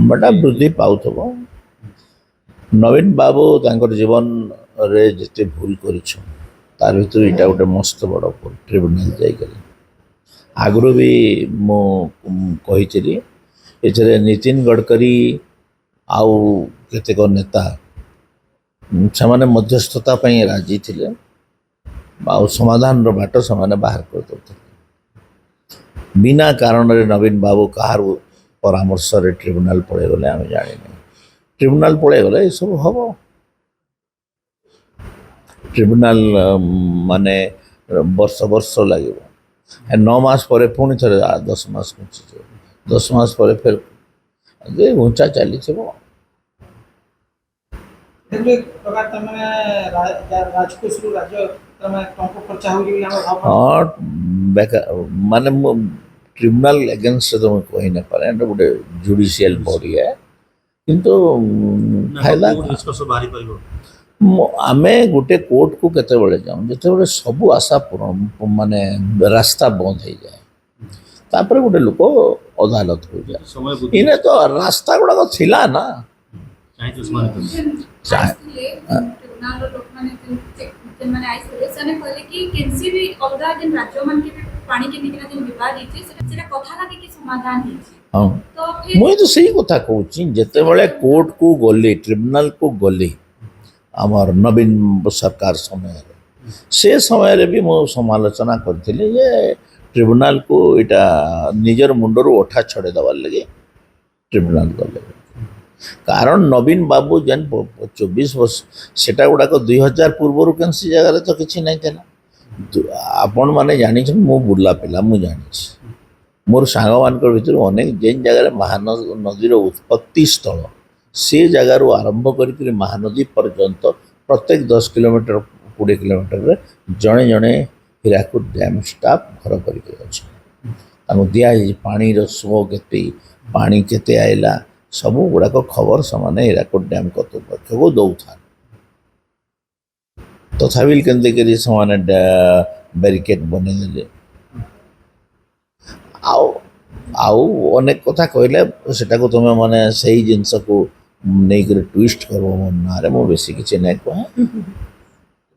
बड़ा वृद्धि पाउथब नवीन बाबू तांकर जीवन रे जिते भूल करिछ तार भीतर इटा गोटे मस्त बड़ ट्रिब्यूनल जाइकर आगु भी मु कही एथरे नितिन गडकरी आउ केतेक नेता से मध्यस्थता राजी थे आउ समाधान बाट से बाहर कर दे बिना कारण रे नवीन बाबू कहार परामर्श रे ट्रिब्यूनल पड़े गले आम जानी ट्रिब्यूनल पड़े गले ये सब हम ट्रिब्यूनल माने वर्ष वर्ष लगे 9 मास पर पुणी थे 10 मास 10 मास पर फिर घुंचा चली हाँ माने ट्रिब्यूनल एगेंस्ट तुम कही ना पारे गोटे जुडिशियल बॉडी है किंतु फायदा आमे गोटे कोर्ट को केते बळे जाऊं जेते बळे सब आशा पूर्ण माने रास्ता बंद हो जाए तापर गोटे लोक अदालत हो जाए इने तो रास्ता गुड़ा थिला ना मुई तो सही कथा कहूँ जिते बड़े कोर्ट को गली ट्रिब्यूनल को गली आमर नवीन सरकार समय से समय भी मु समालोचना करी ट्रिब्यूनल को इटा निजर मुंडर ओठा छड़े दबार लगे ट्रिब्यूनल गले कारण नवीन बाबू जेन 24 वर्ष सेटा गुड़ाक 2000 पूर्व कैंसी जगह तो किसी नहीं थे आपण मैंने जानी मु बुला पिला मु जानी मोर सांग मान भर अनेक जेन जगह महानदीर उत्पत्ति स्थल से जगार आरंभ कर महानदी पर्यंत प्रत्येक 10 किलोमीटर 20 किलोमीटर जड़े जड़े हीराकुद डैम स्टाफ घर कर दिया पानी स्लो के पानी केते आइला सब गुड़ाक खबर से हीराकुद डैम कर्तृपक्ष को दौथा तथापि केमती से बैरिकेड बनईदे अनेक कथा कहले सेटा को तुम माने सही जिनस को नहीं ट्विस्ट कर मो ना मु बेसी किसी नहीं कहे